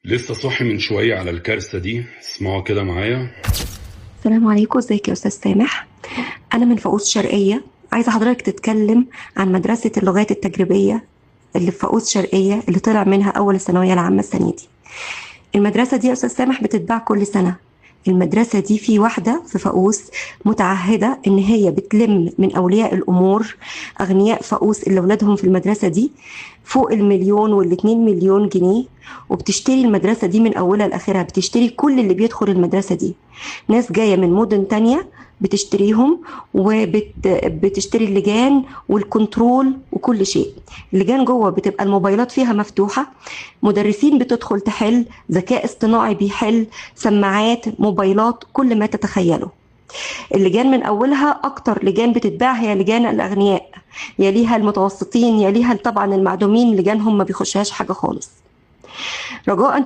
لسه صاحي من شوية على الكارثة دي، اسمعوا كده معايا. السلام عليكم، ازيك يا استاذ سامح؟ انا من فاقوس شرقيه. عايزه حضرتك تتكلم عن مدرسه اللغات التجريبيه اللي في فاقوس شرقيه، اللي طلع منها اول الثانويه العامه السنه دي. المدرسه دي يا استاذ سامح بتتباع كل سنه. المدرسه دي في واحده في فاقوس متعهده ان هي بتلم من اولياء الامور، اغنياء فاقوس اللي اولادهم في المدرسه دي فوق المليون والاتنين مليون جنيه، وبتشتري المدرسه دي من اولها لاخرها، بتشتري كل اللي بيدخل المدرسه دي. ناس جايه من مدن تانية بتشتريهم، وبتشتري اللجان والكنترول وكل شيء. اللجان جوه بتبقى الموبايلات فيها مفتوحة، مدرسين بتدخل تحل، ذكاء اصطناعي بيحل، سماعات، موبايلات، كل ما تتخيله. اللجان من أولها أكتر لجان بتتباع هي لجان الأغنياء، يليها المتوسطين، يليها طبعا المعدومين، لجانهم ما بيخشهاش حاجة خالص. رجاء